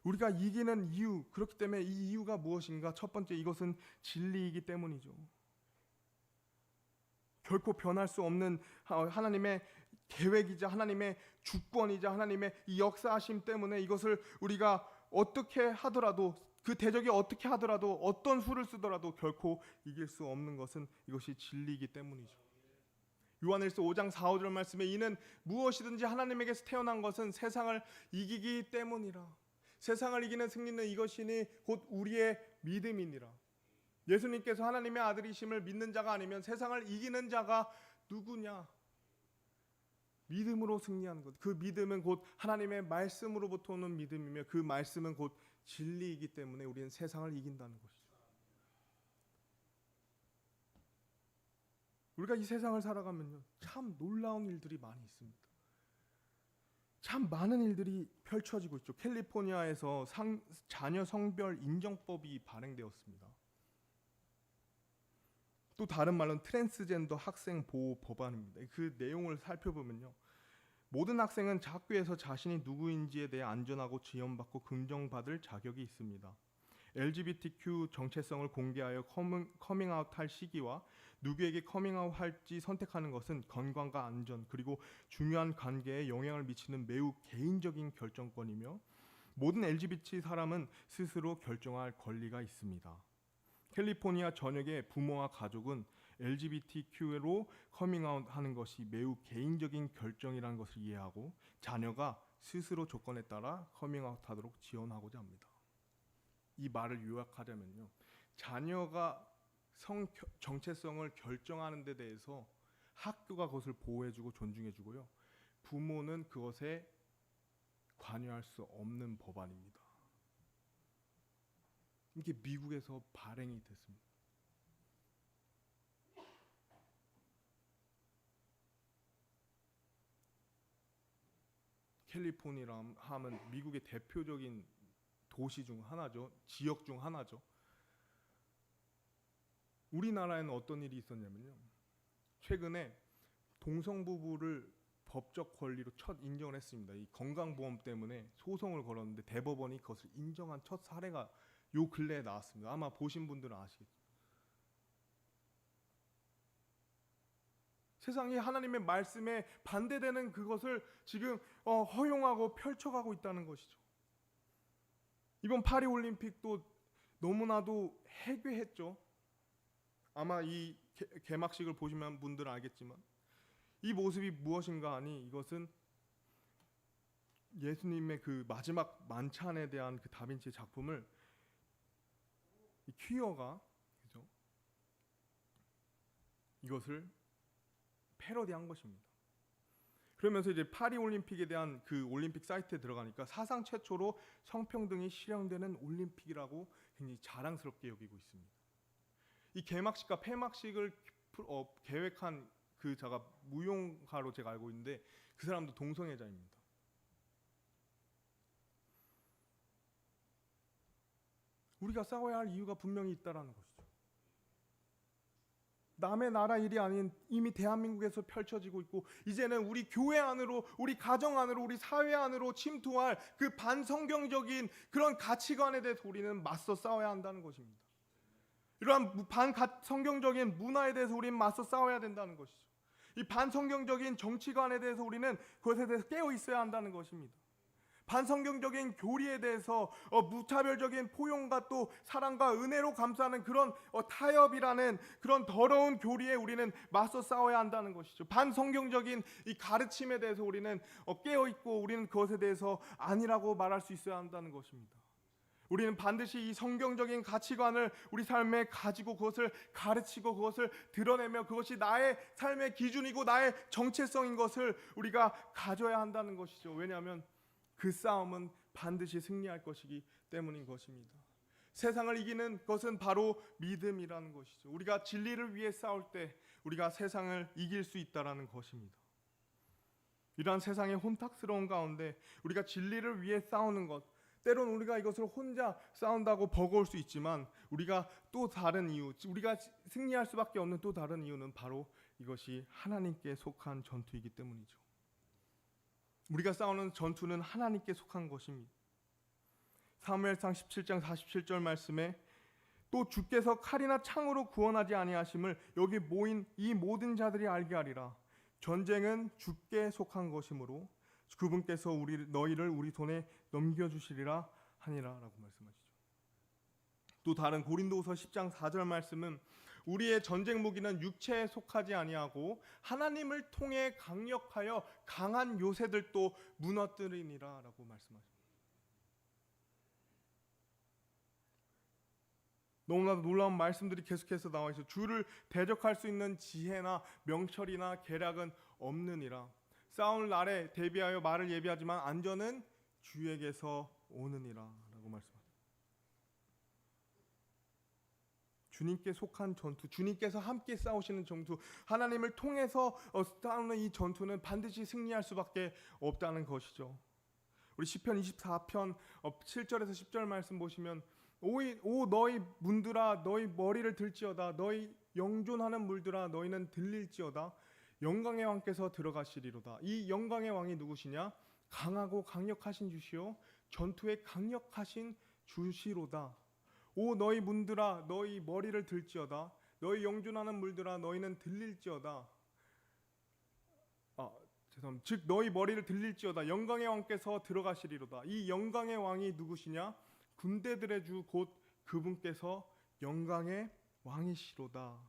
우리가 이기는 이유, 그렇기 때문에 이 이유가 무엇인가? 첫 번째, 이것은 진리이기 때문이죠. 결코 변할 수 없는 하나님의 계획이자 하나님의 주권이자 하나님의 이 역사하심 때문에 이것을 우리가 어떻게 하더라도, 그 대적이 어떻게 하더라도, 어떤 수를 쓰더라도 결코 이길 수 없는 것은 이것이 진리이기 때문이죠. 요한일서 5장 4, 5절 말씀에 이는 무엇이든지 하나님에게서 태어난 것은 세상을 이기기 때문이라. 세상을 이기는 승리는 이것이니 곧 우리의 믿음이니라. 예수님께서 하나님의 아들이심을 믿는 자가 아니면 세상을 이기는 자가 누구냐? 믿음으로 승리하는 것. 그 믿음은 곧 하나님의 말씀으로부터 오는 믿음이며 그 말씀은 곧 진리이기 때문에 우리는 세상을 이긴다는 것이죠. 우리가 이 세상을 살아가면요, 참 놀라운 일들이 많이 있습니다. 참 많은 일들이 펼쳐지고 있죠. 캘리포니아에서 자녀 성별 인정법이 발행되었습니다. 또 다른 말로는 트랜스젠더 학생 보호 법안입니다. 그 내용을 살펴보면요, 모든 학생은 학교에서 자신이 누구인지에 대해 안전하고 지원받고 긍정받을 자격이 있습니다. LGBTQ 정체성을 공개하여 커밍아웃할 시기와 누구에게 커밍아웃할지 선택하는 것은 건강과 안전 그리고 중요한 관계에 영향을 미치는 매우 개인적인 결정권이며 모든 LGBT 사람은 스스로 결정할 권리가 있습니다. 캘리포니아 전역의 부모와 가족은 LGBTQ로 커밍아웃하는 것이 매우 개인적인 결정이라는 것을 이해하고 자녀가 스스로 조건에 따라 커밍아웃하도록 지원하고자 합니다. 이 말을 요약하자면요, 자녀가 정체성을 결정하는 데 대해서 학교가 그것을 보호해주고 존중해주고요, 부모는 그것에 관여할 수 없는 법안입니다. 이게 미국에서 발행이 됐습니다. 캘리포니아 하면 미국의 대표적인 도시 중 하나죠. 지역 중 하나죠. 우리나라에는 어떤 일이 있었냐면요, 최근에 동성 부부를 법적 권리로 첫 인정을 했습니다. 이 건강보험 때문에 소송을 걸었는데 대법원이 그것을 인정한 첫 사례가 요 근래에 나왔습니다. 아마 보신 분들은 아시겠죠. 세상이 하나님의 말씀에 반대되는 그것을 지금 허용하고 펼쳐가고 있다는 것이죠. 이번 파리 올림픽도 너무나도 해괴했죠. 아마 이 개막식을 보시면 분들은 알겠지만 이 모습이 무엇인가 하니 이것은 예수님의 그 마지막 만찬에 대한 그 다빈치 작품을 이 퀴어가 그죠? 이것을 패러디한 것입니다. 그러면서 이제 파리 올림픽에 대한 그 올림픽 사이트에 들어가니까 사상 최초로 성평등이 실현되는 올림픽이라고 굉장히 자랑스럽게 여기고 있습니다. 이 개막식과 폐막식을 계획한 그 자가 무용가로 제가 알고 있는데 그 사람도 동성애자입니다. 우리가 싸워야 할 이유가 분명히 있다라는 것이죠. 남의 나라 일이 아닌 이미 대한민국에서 펼쳐지고 있고 이제는 우리 교회 안으로, 우리 가정 안으로, 우리 사회 안으로 침투할 그 반성경적인 그런 가치관에 대해서 우리는 맞서 싸워야 한다는 것입니다. 이러한 반성경적인 문화에 대해서 우리는 맞서 싸워야 된다는 것이죠. 이 반성경적인 정치관에 대해서 우리는 그것에 대해서 깨어 있어야 한다는 것입니다. 반성경적인 교리에 대해서 무차별적인 포용과 또 사랑과 은혜로 감싸는 그런 타협이라는 그런 더러운 교리에 우리는 맞서 싸워야 한다는 것이죠. 반성경적인 이 가르침에 대해서 우리는 깨어 있고 우리는 그것에 대해서 아니라고 말할 수 있어야 한다는 것입니다. 우리는 반드시 이 성경적인 가치관을 우리 삶에 가지고 그것을 가르치고 그것을 드러내며 그것이 나의 삶의 기준이고 나의 정체성인 것을 우리가 가져야 한다는 것이죠. 왜냐하면 그 싸움은 반드시 승리할 것이기 때문인 것입니다. 세상을 이기는 것은 바로 믿음이라는 것이죠. 우리가 진리를 위해 싸울 때 우리가 세상을 이길 수 있다라는 것입니다. 이러한 세상의 혼탁스러운 가운데 우리가 진리를 위해 싸우는 것, 때로는 우리가 이것을 혼자 싸운다고 버거울 수 있지만 우리가 또 다른 이유, 우리가 승리할 수밖에 없는 또 다른 이유는 바로 이것이 하나님께 속한 전투이기 때문이죠. 우리가 싸우는 전투는 하나님께 속한 것입니다. 사무엘상 17장 47절 말씀에 또 주께서 칼이나 창으로 구원하지 아니하심을 여기 모인 이 모든 자들이 알게 하리라. 전쟁은 주께 속한 것이므로 그분께서 너희를 우리 손에 넘겨주시리라 하니라라고 말씀하시죠. 또 다른 고린도후서 10장 4절 말씀은 우리의 전쟁 무기는 육체에 속하지 아니하고 하나님을 통해 강력하여 강한 요새들도 무너뜨리니라라고 말씀하십니다. 너무나도 놀라운 말씀들이 계속해서 나와 있어요. 주를 대적할 수 있는 지혜나 명철이나 계략은 없느니라. 싸울 날에 대비하여 말을 예비하지만 안전은 주에게서 오느니라라고 말씀합니다. 주님께 속한 전투, 주님께서 함께 싸우시는 전투, 하나님을 통해서 싸우는 이 전투는 반드시 승리할 수밖에 없다는 것이죠. 우리 시편 24편 7절에서 10절 말씀 보시면 오 너희 문들아 너희 머리를 들지어다 너희 영존하는 물들아 너희는 들릴지어다 영광의 왕께서 들어가시리로다. 이 영광의 왕이 누구시냐? 강하고 강력하신 주시오 전투에 강력하신 주시로다. 오 너희 문들아 너희 머리를 들지어다 너희 영존하는 물들아 너희는 들릴지어다. 즉 너희 머리를 들릴지어다 영광의 왕께서 들어가시리로다. 이 영광의 왕이 누구시냐? 군대들의 주 곧 그분께서 영광의 왕이시로다.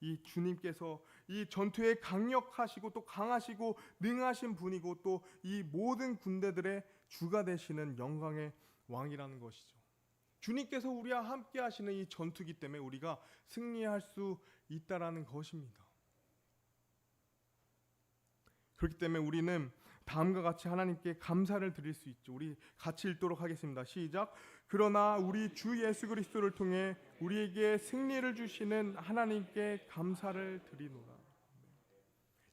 이 주님께서 이 전투에 강력하시고 또 강하시고 능하신 분이고 또 이 모든 군대들의 주가 되시는 영광의 왕이라는 것이죠. 주님께서 우리와 함께 하시는 이 전투기 때문에 우리가 승리할 수 있다라는 것입니다. 그렇기 때문에 우리는 다음과 같이 하나님께 감사를 드릴 수 있죠. 우리 같이 읽도록 하겠습니다. 시작. 그러나 우리 주 예수 그리스도를 통해 우리에게 승리를 주시는 하나님께 감사를 드리노라.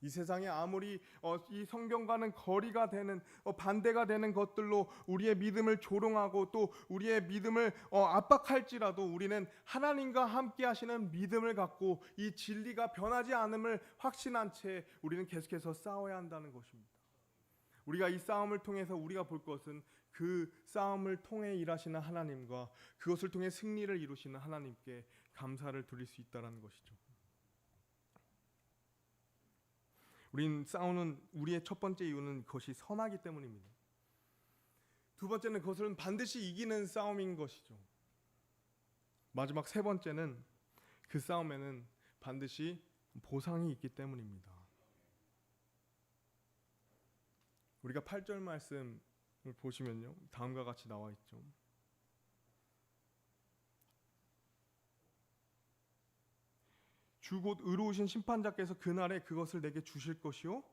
이 세상에 아무리 이 성경과는 거리가 되는 반대가 되는 것들로 우리의 믿음을 조롱하고 또 우리의 믿음을 압박할지라도 우리는 하나님과 함께 하시는 믿음을 갖고 이 진리가 변하지 않음을 확신한 채 우리는 계속해서 싸워야 한다는 것입니다. 우리가 이 싸움을 통해서 우리가 볼 것은 그 싸움을 통해 일하시는 하나님과 그것을 통해 승리를 이루시는 하나님께 감사를 드릴 수 있다는 것이죠. 우린 싸우는 우리의 첫 번째 이유는 그것이 선하기 때문입니다. 두 번째는 그것은 반드시 이기는 싸움인 것이죠. 마지막 세 번째는 그 싸움에는 반드시 보상이 있기 때문입니다. 우리가 8절 말씀을 보시면요, 다음과 같이 나와 있죠. 주 곧 의로우신 심판자께서 그날에 그것을 내게 주실 것이요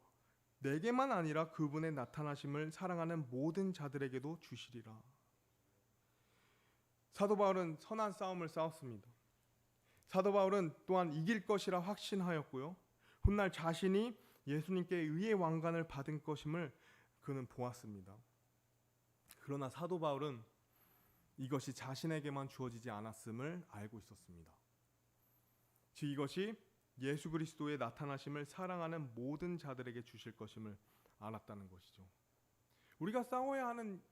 내게만 아니라 그분의 나타나심을 사랑하는 모든 자들에게도 주시리라. 사도 바울은 선한 싸움을 싸웠습니다. 사도 바울은 또한 이길 것이라 확신하였고요, 훗날 자신이 예수님께 의의 왕관을 받은 것임을 그는 보았습니다. 그러나 사도 바울은 이것이 자신에게만 주어지지 않았음을 알고 있었습니다. 즉 이것이 예수 그리스도의 나타나심을 사랑하는 모든 자들에게 주실 것임을 알았다는 것이죠. 우리가 싸워야 하는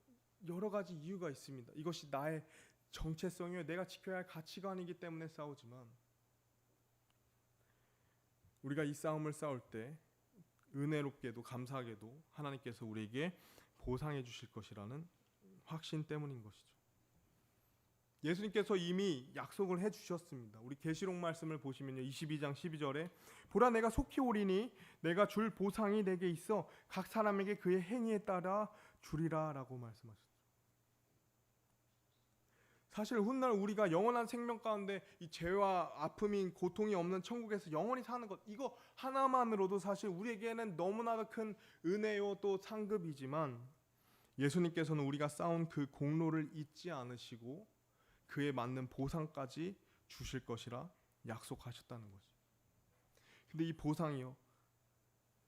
여러 가지 이유가 있습니다. 이것이 나의 정체성이요, 내가 지켜야 할 가치관이기 때문에 싸우지만, 우리가 이 싸움을 싸울 때 은혜롭게도 감사하게도 하나님께서 우리에게 보상해 주실 것이라는 확신 때문인 것이죠. 예수님께서 이미 약속을 해주셨습니다. 우리 계시록 말씀을 보시면요, 22장 12절에 보라 내가 속히 오리니 내가 줄 보상이 내게 있어 각 사람에게 그의 행위에 따라 주리라 라고 말씀하셨죠. 사실 훗날 우리가 영원한 생명 가운데 이 죄와 아픔이 고통이 없는 천국에서 영원히 사는 것, 이거 하나만으로도 사실 우리에게는 너무나도 큰 은혜요 또 상급이지만, 예수님께서는 우리가 쌓은 그 공로를 잊지 않으시고 그에 맞는 보상까지 주실 것이라 약속하셨다는 거죠. 근데 이 보상이요,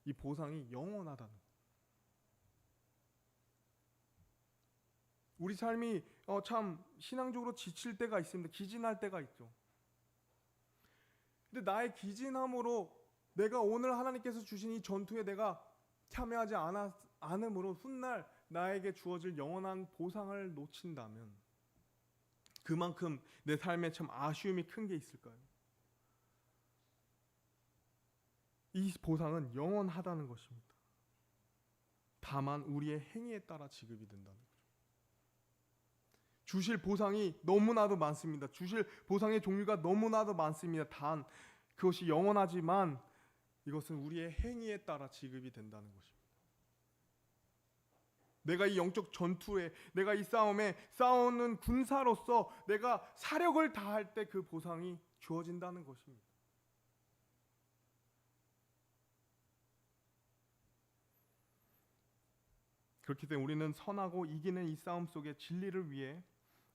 이 보상이 영원하다는 거예요. 우리 삶이 참 신앙적으로 지칠 때가 있습니다. 기진할 때가 있죠. 근데 나의 기진함으로 내가 오늘 하나님께서 주신 이 전투에 내가 참여하지 않음으로 훗날 나에게 주어질 영원한 보상을 놓친다면 그만큼 내 삶에 참 아쉬움이 큰 게 있을까요? 이 보상은 영원하다는 것입니다. 다만 우리의 행위에 따라 지급이 된다는 거죠. 주실 보상이 너무나도 많습니다. 주실 보상의 종류가 너무나도 많습니다. 단 그것이 영원하지만 이것은 우리의 행위에 따라 지급이 된다는 것입니다. 내가 이 영적 전투에, 내가 이 싸움에 싸우는 군사로서 내가 사력을 다할 때 그 보상이 주어진다는 것입니다. 그렇기 때문에 우리는 선하고 이기는 이 싸움 속에 진리를 위해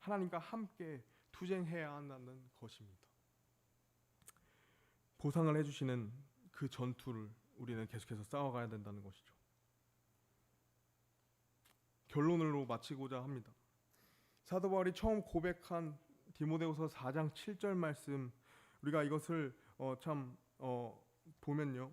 하나님과 함께 투쟁해야 한다는 것입니다. 보상을 해주시는 그 전투를 우리는 계속해서 싸워가야 된다는 것이죠. 결론으로 마치고자 합니다. 사도 바울이 처음 고백한 디모데후서 4장 7절 말씀, 우리가 이것을 보면요,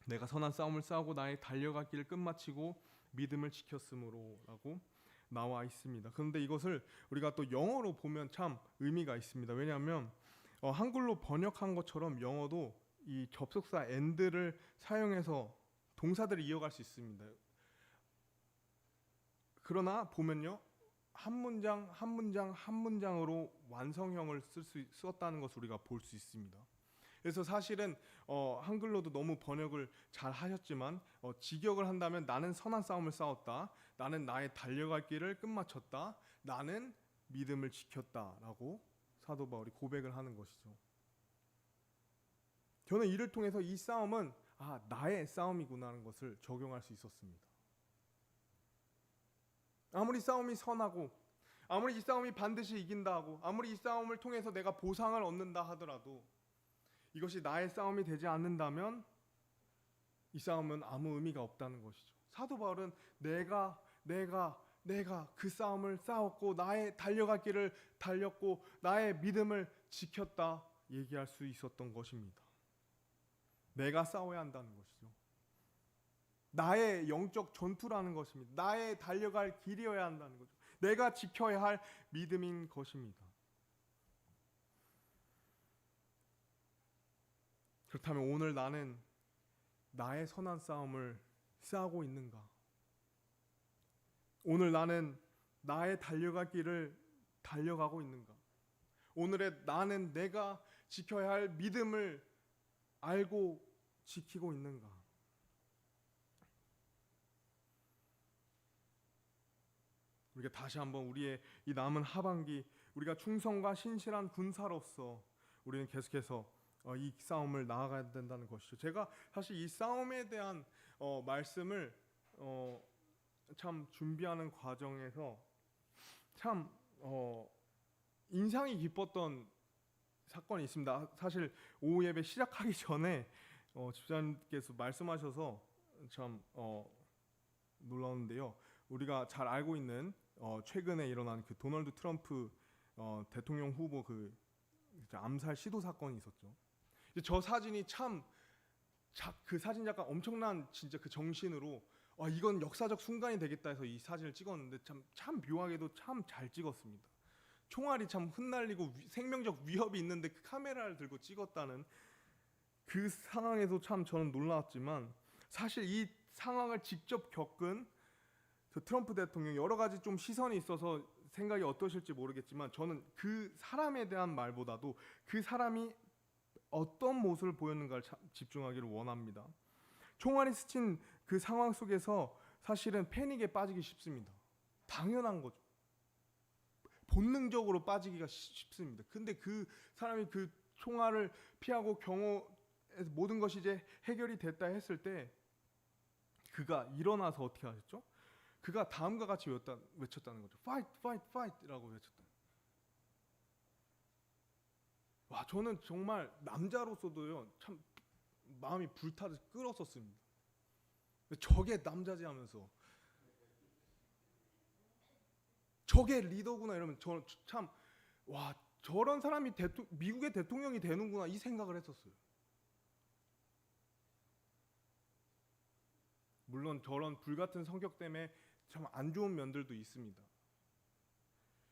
내가 선한 싸움을 싸우고 나의 달려갈 길을 끝마치고 믿음을 지켰으므로라고 나와 있습니다. 그런데 이것을 우리가 또 영어로 보면 참 의미가 있습니다. 왜냐하면 한글로 번역한 것처럼 영어도 이 접속사 and를 사용해서 동사들을 이어갈 수 있습니다. 그러나 보면요, 한 문장으로 완성형을 썼다는 것을 우리가 볼 수 있습니다. 그래서 사실은 한글로도 너무 번역을 잘 하셨지만 직역을 한다면 나는 선한 싸움을 싸웠다, 나는 나의 달려갈 길을 끝마쳤다, 나는 믿음을 지켰다라고 사도 바울이 고백을 하는 것이죠. 저는 이를 통해서 이 싸움은 나의 싸움이구나 하는 것을 적용할 수 있었습니다. 아무리 싸움이 선하고 아무리 이 싸움이 반드시 이긴다 하고 아무리 이 싸움을 통해서 내가 보상을 얻는다 하더라도 이것이 나의 싸움이 되지 않는다면 이 싸움은 아무 의미가 없다는 것이죠. 사도 바울은 내가 그 싸움을 싸웠고 나의 달려갈 길을 달렸고 나의 믿음을 지켰다 얘기할 수 있었던 것입니다. 내가 싸워야 한다는 것이죠. 나의 영적 전투라는 것입니다. 나의 달려갈 길이어야 한다는 거죠. 내가 지켜야 할 믿음인 것입니다. 그렇다면 오늘 나는 나의 선한 싸움을 싸우고 있는가? 오늘 나는 나의 달려갈 길을 달려가고 있는가? 오늘의 나는 내가 지켜야 할 믿음을 알고 지키고 있는가? 우리가 다시 한번 우리의 이 남은 하반기 우리가 충성과 신실한 군사로서 우리는 계속해서 이 싸움을 나아가야 된다는 것이죠. 제가 사실 이 싸움에 대한 말씀을 참 준비하는 과정에서 참 인상이 깊었던 사건이 있습니다. 사실 오후 예배 시작하기 전에 집사님께서 말씀하셔서 참 놀라운데요. 우리가 잘 알고 있는 최근에 일어난 그 도널드 트럼프 대통령 후보 그 암살 시도 사건이 있었죠. 저 사진이 참 그 사진 작가 엄청난 진짜 그 정신으로 이건 역사적 순간이 되겠다 해서 이 사진을 찍었는데 참 묘하게도 참 잘 찍었습니다. 총알이 참 흩날리고 생명적 위협이 있는데 그 카메라를 들고 찍었다는 그 상황에서 참 저는 놀라웠지만 사실 이 상황을 직접 겪은 저 트럼프 대통령 여러 가지 좀 시선이 있어서 생각이 어떠실지 모르겠지만 저는 그 사람에 대한 말보다도 그 사람이 어떤 모습을 보였는가를 집중하기를 원합니다. 총알이 스친 그 상황 속에서 사실은 패닉에 빠지기 쉽습니다. 당연한 거죠. 본능적으로 빠지기가 쉽습니다. 근데 그 사람이 그 총알을 피하고 경호에서 모든 것이 이제 해결이 됐다 했을 때 그가 일어나서 어떻게 하셨죠? 그가 다음과 같이 외쳤다는 거죠. Fight, fight, fight라고 외쳤다. 와, 저는 정말 남자로서도요 참 마음이 불타듯 끓었었습니다. 저게 남자지 하면서 저게 리더구나 이러면 저 참 와 저런 사람이 미국의 대통령이 되는구나 이 생각을 했었어요. 물론 저런 불같은 성격 때문에 참 안 좋은 면들도 있습니다.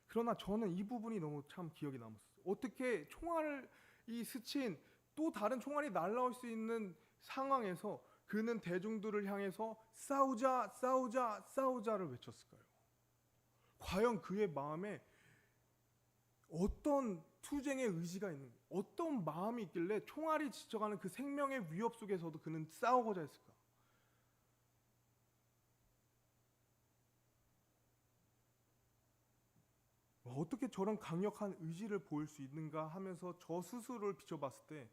그러나 저는 이 부분이 너무 참 기억이 남았어요. 어떻게 총알이 스친 또 다른 총알이 날라올 수 있는 상황에서 그는 대중들을 향해서 싸우자, 싸우자, 싸우자를 외쳤을까요? 과연 그의 마음에 어떤 투쟁의 의지가 있는, 어떤 마음이 있길래 총알이 지쳐가는 그 생명의 위협 속에서도 그는 싸우고자 했을까? 어떻게 저런 강력한 의지를 보일 수 있는가 하면서 저 스스로를 비춰봤을 때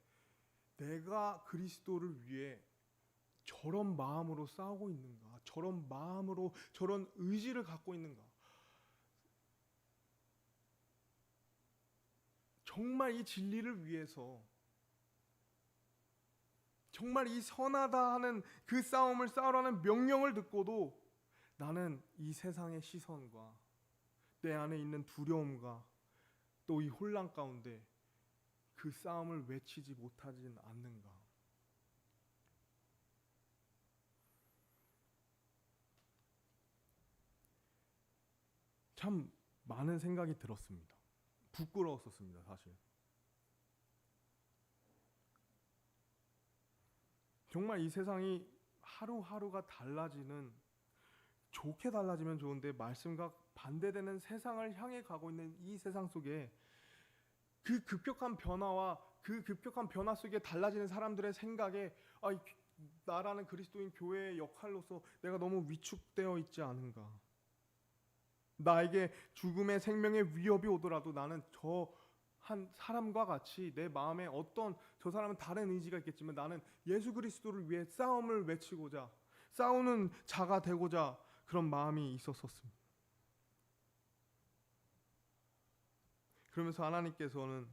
내가 그리스도를 위해 저런 마음으로 싸우고 있는가? 저런 마음으로 저런 의지를 갖고 있는가? 정말 이 진리를 위해서 정말 이 선하다 하는 그 싸움을 싸우라는 명령을 듣고도 나는 이 세상의 시선과 내 안에 있는 두려움과 또 이 혼란 가운데 그 싸움을 외치지 못하진 않는가? 참 많은 생각이 들었습니다. 부끄러웠었습니다, 사실. 정말 이 세상이 하루하루가 달라지는, 좋게 달라지면 좋은데 말씀과 반대되는 세상을 향해 가고 있는 이 세상 속에 그 급격한 변화와 그 급격한 변화 속에 달라지는 사람들의 생각에 나라는 그리스도인 교회의 역할로서 내가 너무 위축되어 있지 않은가? 나에게 죽음의 생명의 위협이 오더라도 나는 저 한 사람과 같이 내 마음에 어떤, 저 사람은 다른 의지가 있겠지만 나는 예수 그리스도를 위해 싸움을 외치고자, 싸우는 자가 되고자 그런 마음이 있었습니다. 그러면서 하나님께서는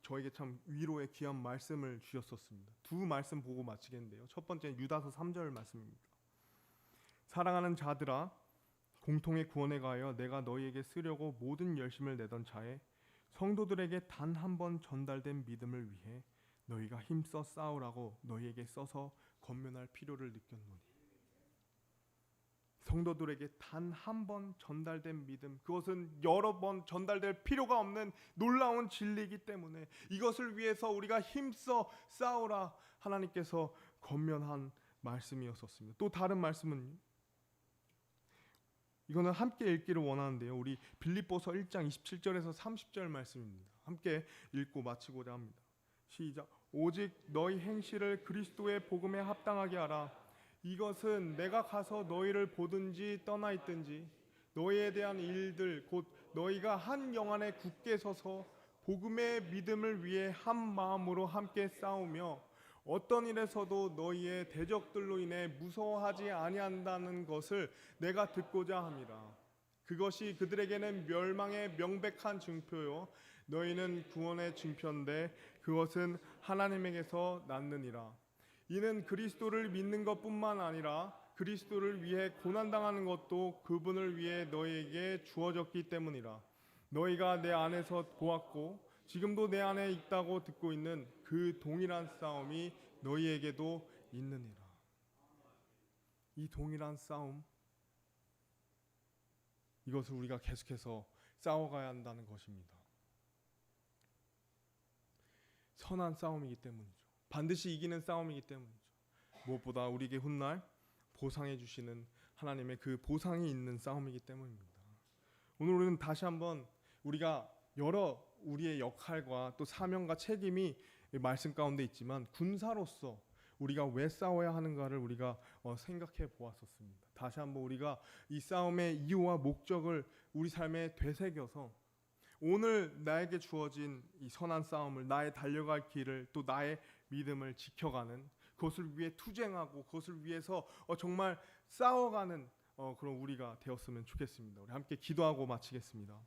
저에게 참 위로의 귀한 말씀을 주셨었습니다. 두 말씀 보고 마치겠는데요. 첫 번째는 유다서 3절 말씀입니다. 사랑하는 자들아, 공통의 구원에 가하여 내가 너희에게 쓰려고 모든 열심을 내던 차에 성도들에게 단 한 번 전달된 믿음을 위해 너희가 힘써 싸우라고 너희에게 써서 권면할 필요를 느꼈노니. 성도들에게 단 한 번 전달된 믿음, 그것은 여러 번 전달될 필요가 없는 놀라운 진리이기 때문에 이것을 위해서 우리가 힘써 싸우라 하나님께서 권면한 말씀이었었습니다. 또 다른 말씀은 이거는 함께 읽기를 원하는데요. 우리 빌립보서 1장 27절에서 30절 말씀입니다. 함께 읽고 마치고자 합니다. 시작. 오직 너희 행실을 그리스도의 복음에 합당하게 하라. 이것은 내가 가서 너희를 보든지 떠나 있든지 너희에 대한 일들 곧 너희가 한 영 안에 굳게 서서 복음의 믿음을 위해 한 마음으로 함께 싸우며 어떤 일에서도 너희의 대적들로 인해 무서워하지 아니한다는 것을 내가 듣고자 함이라. 그것이 그들에게는 멸망의 명백한 증표요 너희는 구원의 증표인데 그것은 하나님에게서 났느니라. 이는 그리스도를 믿는 것뿐만 아니라 그리스도를 위해 고난당하는 것도 그분을 위해 너희에게 주어졌기 때문이라. 너희가 내 안에서 보았고 지금도 내 안에 있다고 듣고 있는 그 동일한 싸움이 너희에게도 있느니라. 이 동일한 싸움, 이것을 우리가 계속해서 싸워가야 한다는 것입니다. 선한 싸움이기 때문이죠. 반드시 이기는 싸움이기 때문이죠. 무엇보다 우리에게 훗날 보상해 주시는 하나님의 그 보상이 있는 싸움이기 때문입니다. 오늘 우리는 다시 한번 우리가 여러 우리의 역할과 또 사명과 책임이 말씀 가운데 있지만 군사로서 우리가 왜 싸워야 하는가를 우리가 생각해 보았었습니다. 다시 한번 우리가 이 싸움의 이유와 목적을 우리 삶에 되새겨서 오늘 나에게 주어진 이 선한 싸움을, 나의 달려갈 길을, 또 나의 믿음을 지켜가는, 그것을 위해 투쟁하고 그것을 위해서 정말 싸워가는 그런 우리가 되었으면 좋겠습니다. 우리 함께 기도하고 마치겠습니다.